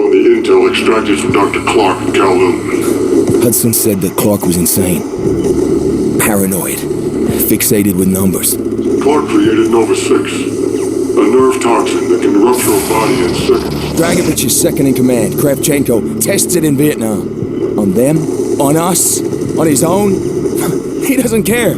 on the intel extracted from Dr. Clark in Kowloon. Hudson said that Clark was insane. Paranoid. Fixated with numbers. Clark created Nova 6. A nerve toxin that can rupture a body in seconds. Dragovich is second in command. Kravchenko tests it in Vietnam. On them? On us? On his own? He doesn't care.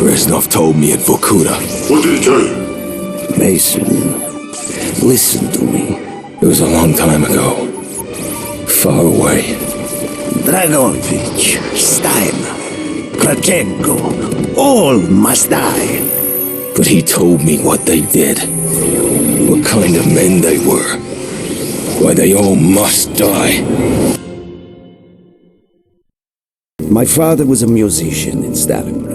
Reznov told me at Vorkuta. What did he tell you? Mason, listen to me. It was a long time ago. Far away. Dragovich, Steiner, Kravchenko, all must die. But he told me what they did. What kind of men they were. Why they all must die. My father was a musician in Stalingrad.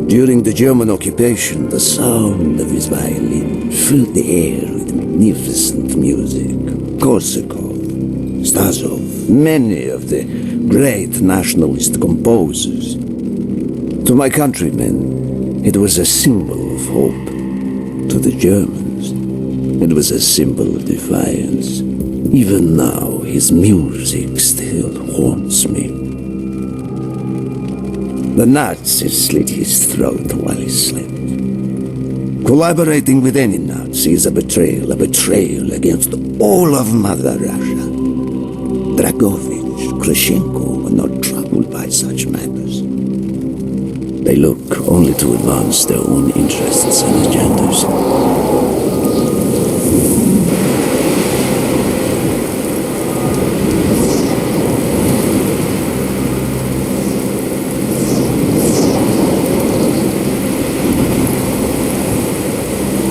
During the German occupation, the sound of his violin filled the air with magnificent music. Korsakov, Stasov, many of the great nationalist composers. To my countrymen, it was a symbol of hope. To the Germans, it was a symbol of defiance. Even now, his music still haunts me. The Nazis slit his throat while he slept. Collaborating with any Nazi is a betrayal against all of Mother Russia. Dragovich, Kravchenko were not troubled by such matters. They look only to advance their own interests and agendas.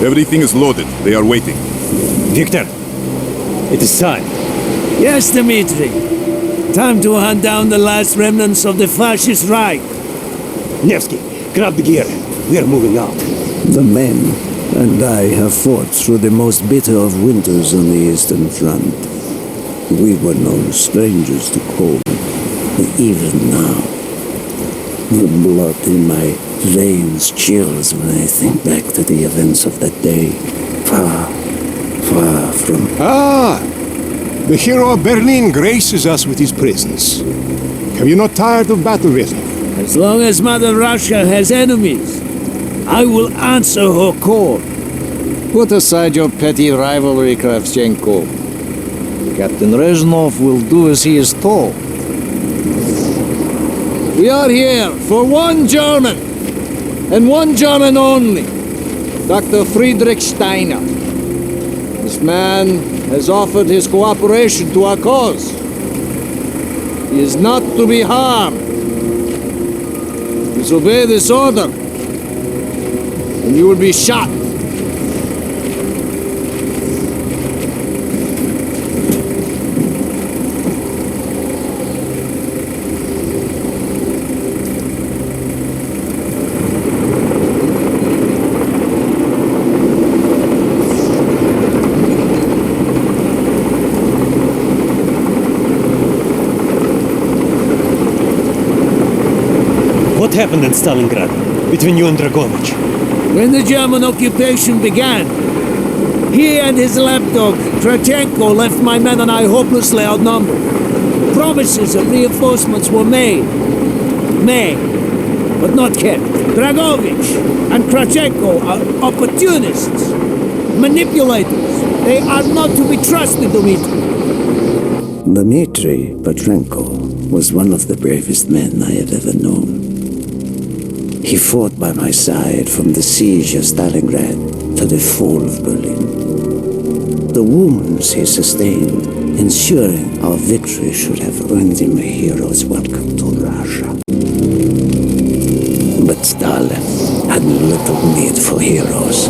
Everything is loaded. They are waiting. Viktor, it is time. Yes, Dmitri. Time to hunt down the last remnants of the fascist Reich. Nevsky, grab the gear. We are moving out. The men and I have fought through the most bitter of winters on the Eastern Front. We were no strangers to cold, but even now, the blood in my veins chills when I think back to the events of that day. Far, far from... Ah! The hero of Berlin graces us with his presence. Have you not tired of battle, Reznov? As long as Mother Russia has enemies, I will answer her call. Put aside your petty rivalry, Kravchenko. Captain Reznov will do as he is told. We are here for one German, and one German only, Dr. Friedrich Steiner. This man has offered his cooperation to our cause. He is not to be harmed. Disobey this order, and you will be shot. What happened in Stalingrad between you and Dragovich? When the German occupation began, he and his lapdog, Kravchenko, left my men and I hopelessly outnumbered. Promises of reinforcements were made, but not kept. Dragovich and Kravchenko are opportunists, manipulators. They are not to be trusted, Dmitri. Dmitri Petrenko was one of the bravest men I have ever known. He fought by my side from the siege of Stalingrad to the fall of Berlin. The wounds he sustained, ensuring our victory, should have earned him a hero's welcome to Russia. But Stalin had little need for heroes.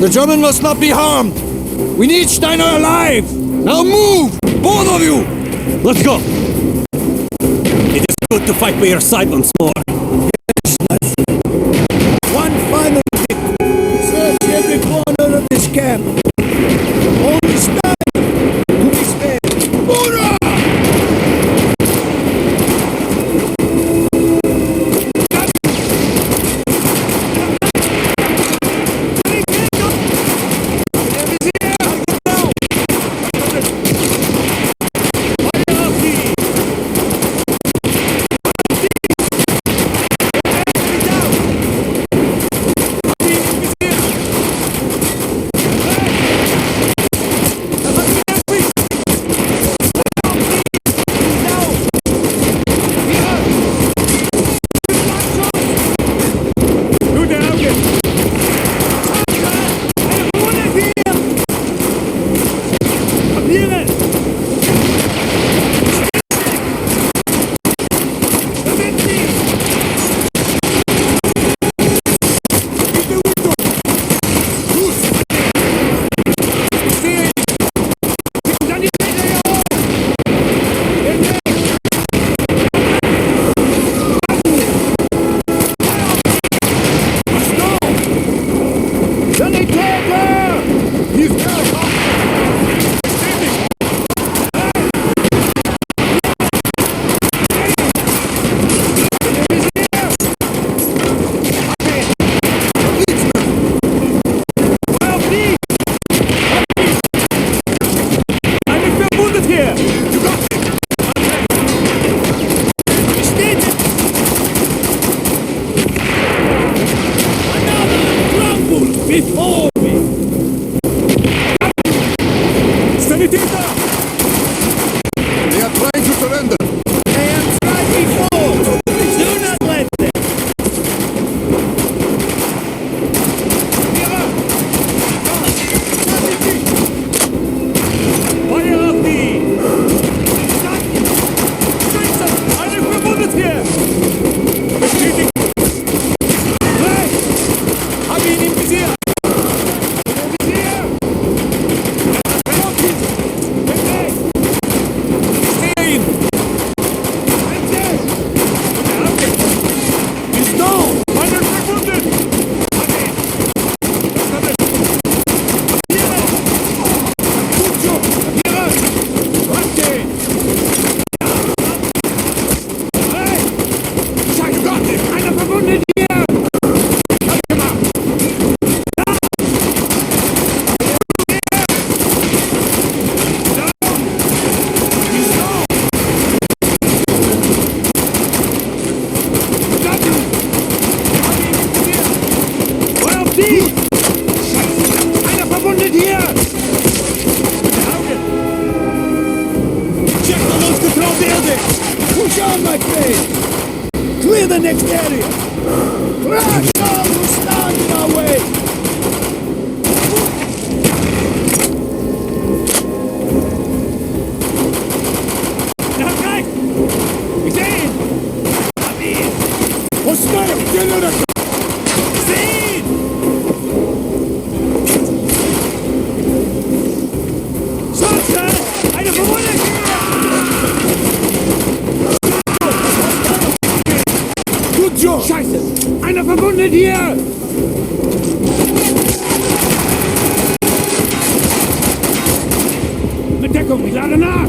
The German must not be harmed! We need Steiner alive! Now move! Both of you! Let's go! It is good to fight by your side once more. before me! Sanitäter! They are trying to surrender. They have tried before! Do not let them! Feuer auf die! Scheiße! Eine verwundet hier! Bestätigt! Nein! Hab ihn im Visier! Im Visier! Verlockt ihn! Weg! Ich sehe ihn! Ist down! Einer verwundet! Hab ihn! Das war das! Hier! Gut so! Hier! Warte! Hey! Scheiße Gott! Einer verwundet hier! Was gemacht? Feuer auf die! Scheiße! Einer verwundet hier! Mit den Augen! Check the losgetraute Erde! Push on, my friend! Clear the next area! Crash all who stand in our way! Der hat gleich! Ich sehe ihn! Hab ihn! Oskar, get out of Ich sehe ihn! Scheiße! Einer verwundet! Good job! Scheiße! Einer verwundet hier! Mit Deckung, ich lade nach!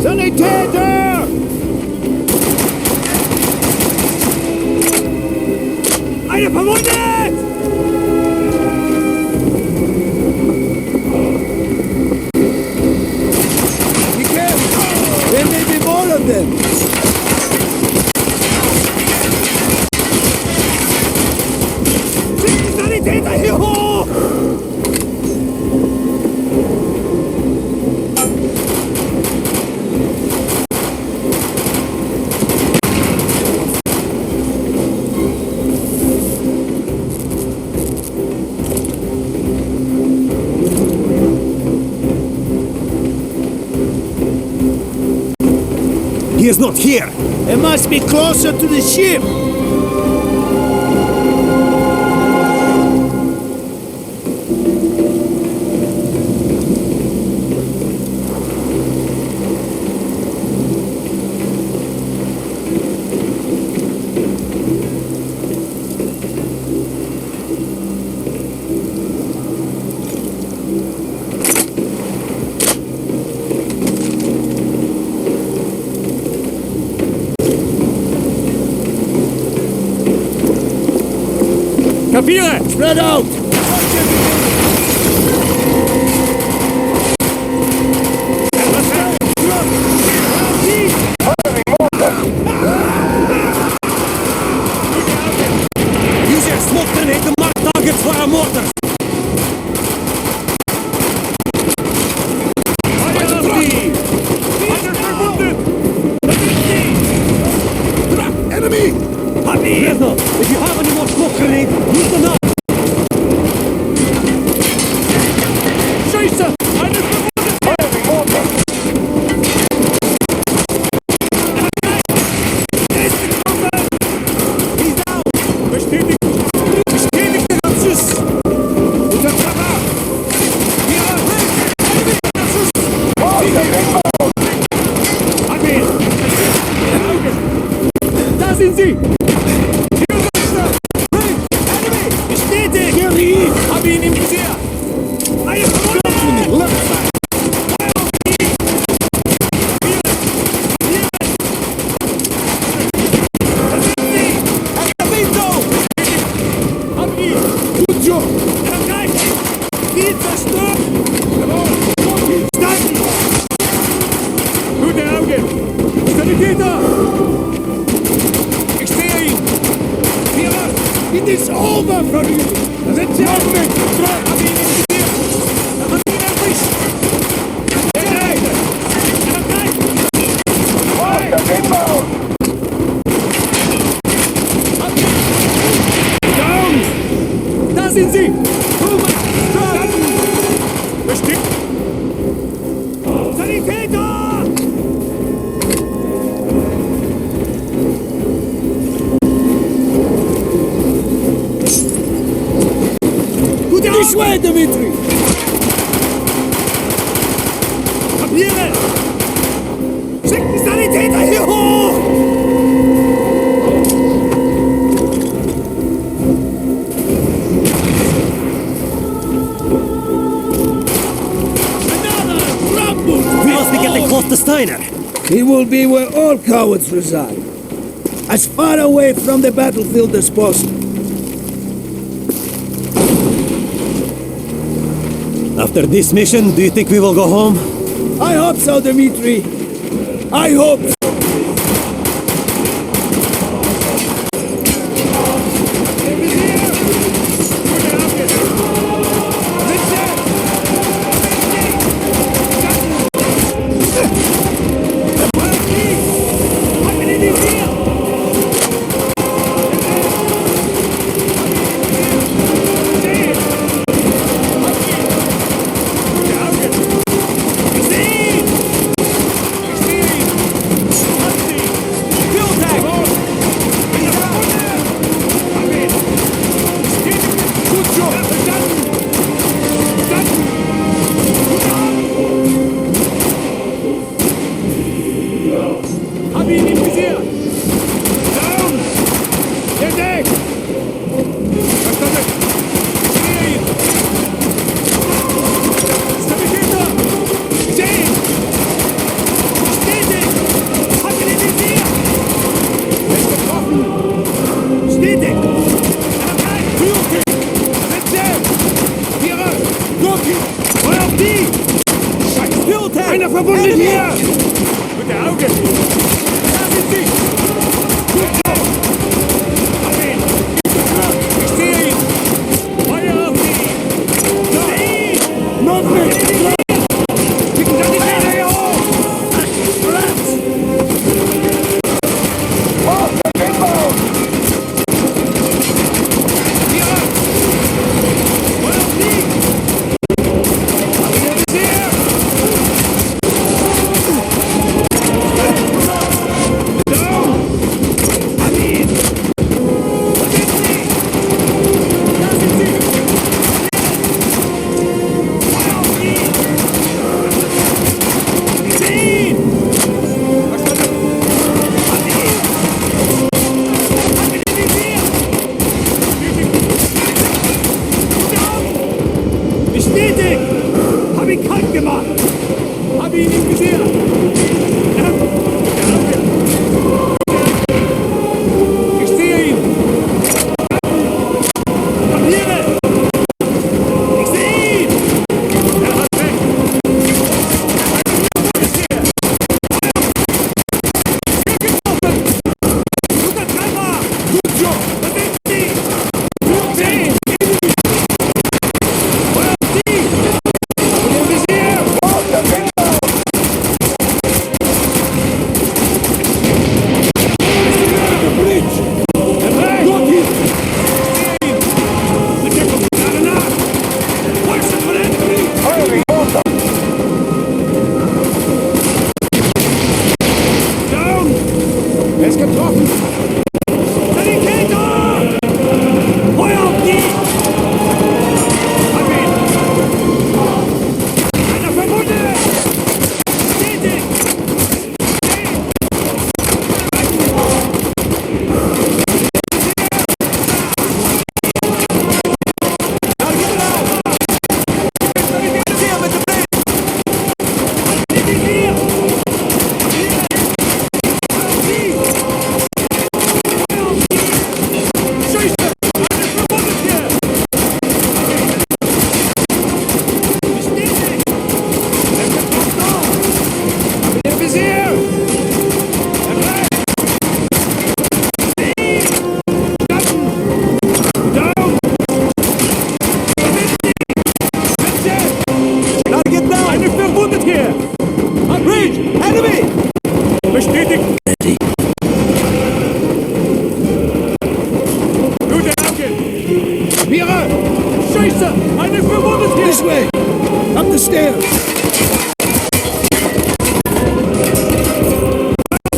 Sanitäter! Einer verwundet! Be careful! There may be more of them! Die Sanitäter hier hoch! He is not here! It must be closer to the ship! Kapiere! Spread out! Use your smoke grenade to mark targets for our mortars! Feuer auf die! Einer verwundet! Enemy! Hab ihn! Reznov, if you have any more smoke grenade, use them now! Scheiße! Einer verwundet! He's down! Bestätigt! Bestätigter Abschuss! Unter Treffer! Hier! Abschuss! Hab ihn! Da sind sie! Bestätigt! Hab ihn im Visier! Einer verwundet! Good job! Viel zerstört! Standen! Gute Augen! Sanitäter! Ich sehe ihn! Hier! It is over for you! Da sind sie! Bestimmt! Sanitäter! This way, Dimitri! Papiere! Schickt die Sanitäter hier hoch! We must be getting close to Steiner. He will be where all cowards reside. As far away from the battlefield as possible. After this mission, do you think we will go home? I hope so, Dimitri. I hope so. Einer verwundet hier! Mit der Augen! Da sind sie! Gut auf! Hab ihn! Ich sehe ihn! Feuer auf sie! Sie! Noch nicht! Schicken Sie die Räder hier hoch! Rechts! Auf der Kippung! Hier ran! Feuer auf sie! Hab ihn hier! Kapiere? Scheiße! Eine verwundet hier! This way! Up the stairs!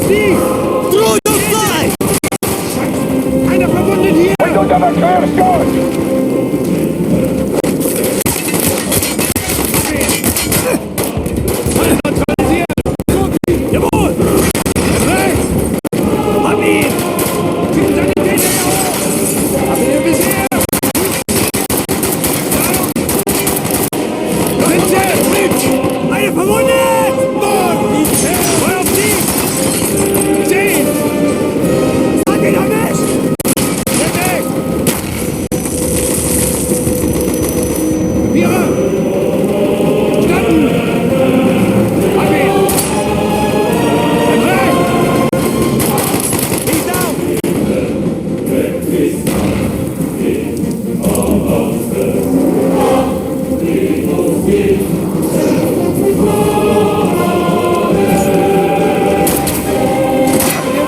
Sie! Through your fly! Einer verwundet hier! We don't have a clear shot! Jawohl! Rechts! Hab ihn! Schicken seine Täter hoch! Hab ihn im Visier! Eine verwundet! Feuer auf sie! Sehen! Hat ihn erwischt! Weg! Kapiere! Standen! Hab ihn! Weg! He's down! There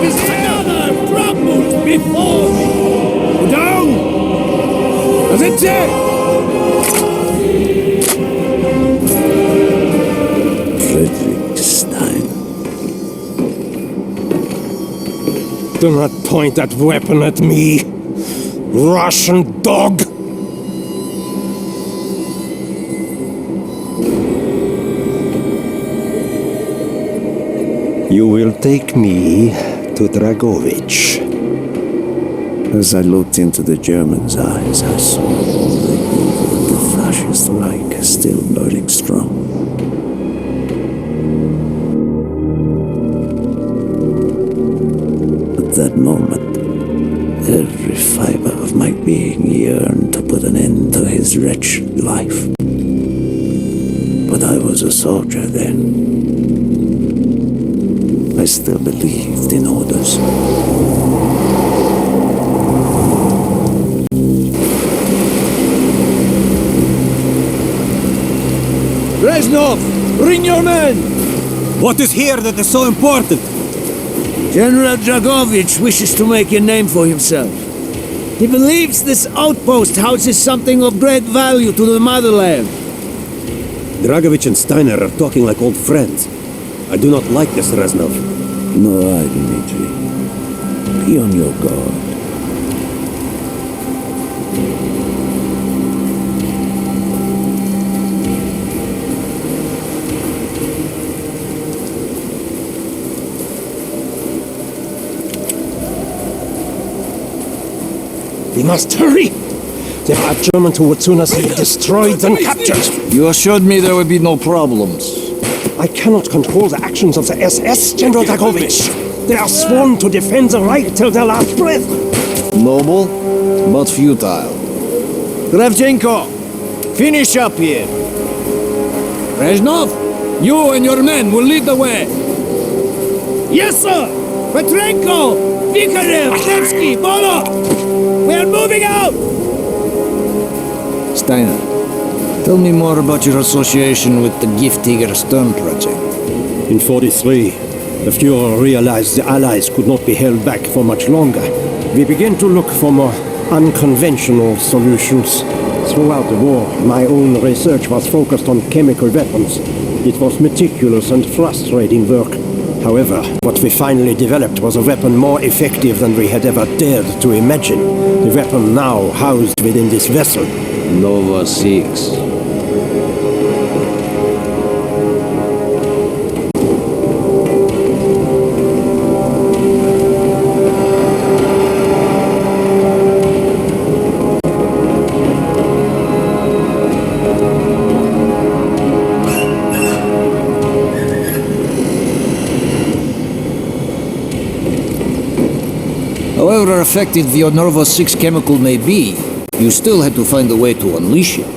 is another trouble before me! Down! That's it! Frederick Stein. Do not point that weapon at me, Russian dog! You will take me to Dragovich. As I looked into the German's eyes, I saw all the evil of the fascist Reich still burning strong. At that moment, every fiber of my being yearned to put an end to his wretched life. But I was a soldier then. I still believed in orders. Reznov! Bring your men! What is here that is so important? General Dragovich wishes to make a name for himself. He believes this outpost houses something of great value to the motherland. Dragovich and Steiner are talking like old friends. I do not like this, Reznov. Nor I, Dmitri. Be on your guard. We must hurry! There are Germans who would sooner see it destroyed than captured! You assured me there would be no problems. I cannot control the actions of the SS, General Dragovich! They are sworn to defend the Reich till their last breath! Noble, but futile. Kravchenko, finish up here. Reznov, you and your men will lead the way. Yes, sir! Petrenko! Vikarev! Nevsky! Bolo! We are moving out! Steiner, tell me more about your association with the Giftiger Stern project. In 43, the Fuhrer realized the Allies could not be held back for much longer. We began to look for more unconventional solutions. Throughout the war, my own research was focused on chemical weapons. It was meticulous and frustrating work. However, what we finally developed was a weapon more effective than we had ever dared to imagine. The weapon now housed within this vessel. Nova 6. However effective the Nova 6 chemical may be, you still had to find a way to unleash it.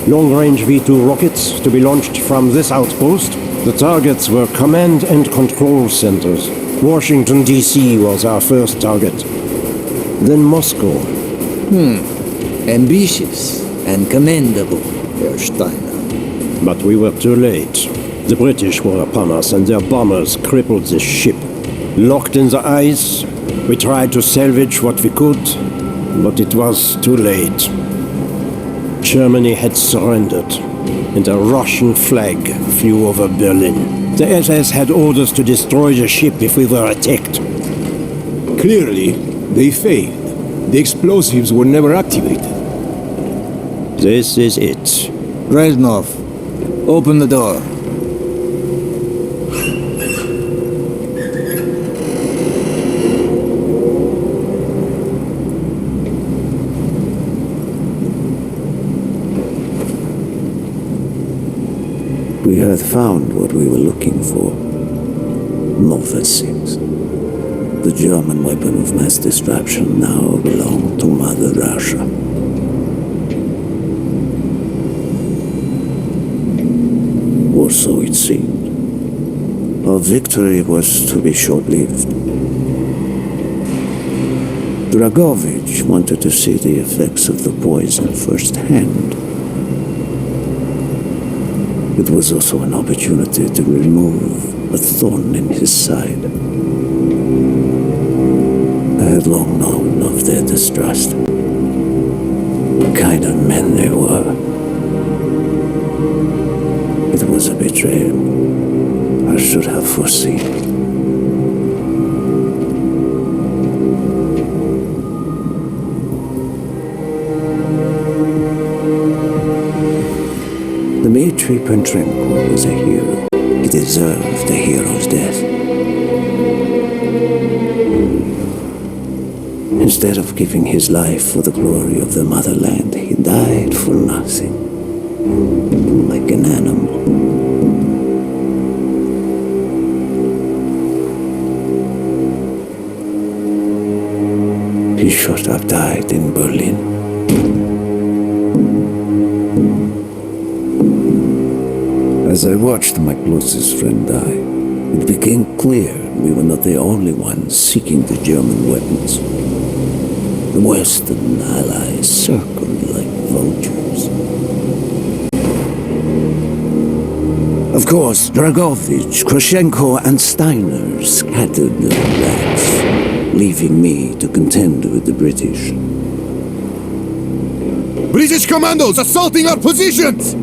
Long-range V2 rockets to be launched from this outpost. The targets were command and control centers. Washington, D.C. was our first target. Then Moscow. Ambitious and commendable, Herr Steiner. But we were too late. The British were upon us and their bombers crippled the ship. Locked in the ice, we tried to salvage what we could, but it was too late. Germany had surrendered, and a Russian flag flew over Berlin. The SS had orders to destroy the ship if we were attacked. Clearly, they failed. The explosives were never activated. This is it. Reznov, open the door. We had found what we were looking for. Nova 6. The German weapon of mass destruction now belonged to Mother Russia. Or so it seemed. Our victory was to be short-lived. Dragovich wanted to see the effects of the poison firsthand. It was also an opportunity to remove a thorn in his side. I had long known of their distrust. The kind of men they were. It was a betrayal I should have foreseen. Dmitri Petrenko was a hero. He deserved a hero's death. Instead of giving his life for the glory of the motherland, he died for nothing. Like an animal. He should have died in Berlin. As I watched my closest friend die, it became clear we were not the only ones seeking the German weapons. The Western allies circled like vultures. Of course, Dragovich, Krashenko, and Steiner scattered the rats, leaving me to contend with the British. British commandos assaulting our positions!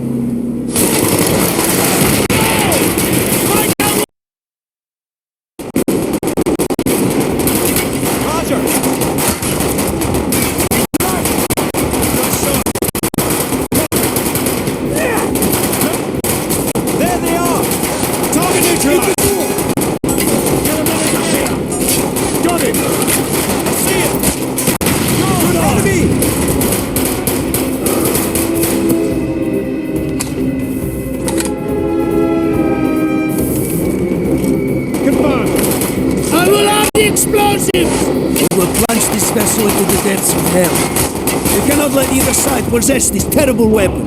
Possess this terrible weapon.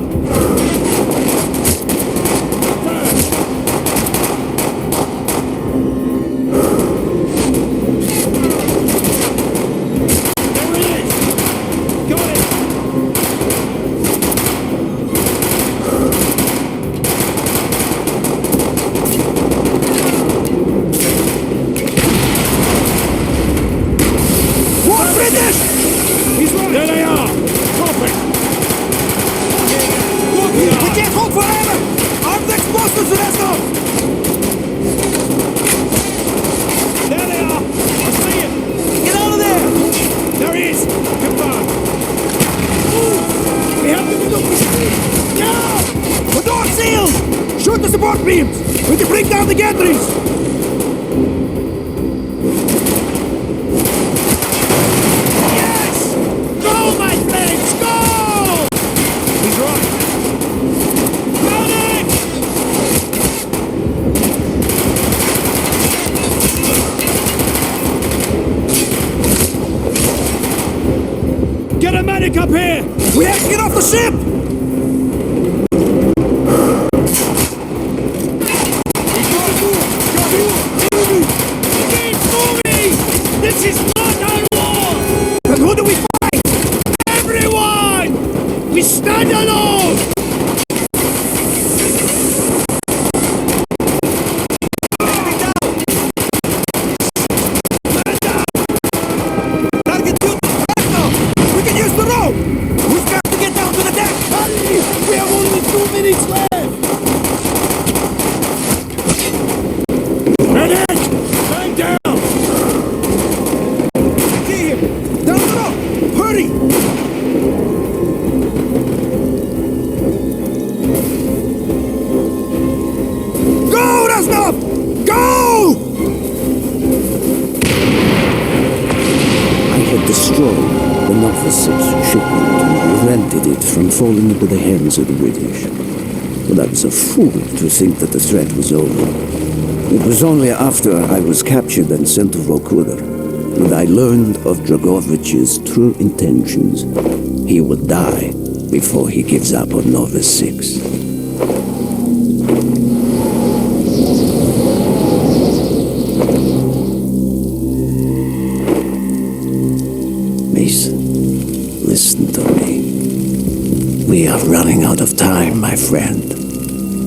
What, British? He's running. There they are. We can't hold forever! Armed explosives, Reznov! There they are! I see it! Get out of there! There he is! Come on! Move! We have to be looking straight! Now! The door's sealed! Shoot the support beams! We can bring down the gantries! Yes! Go, my friends! Go! He's right! Get a medic up here! We have to get off the ship! Keep moving! This is not our war! But who do we fight? Everyone! We stand alone! Target you! We can use the rope! We've got to get down to the deck! destroyed the Nova 6 shipment and prevented it from falling into the hands of the British. But I was a fool to think that the threat was over. It was only after I was captured and sent to Vokuda that I learned of Dragovich's true intentions. He would die before he gives up on Nova 6. Mason, listen to me. We are running out of time, my friend.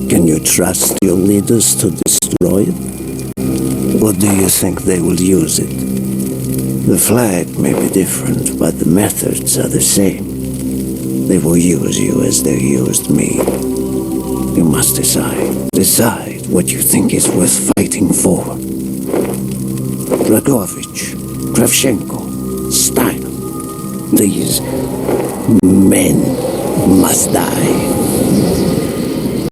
Can you trust your leaders to destroy it? Or do you think they will use it? The flag may be different, but the methods are the same. They will use you as they used me. You must decide. Decide what you think is worth fighting for. Dragovich, Kravchenko, Steiner. These men must die.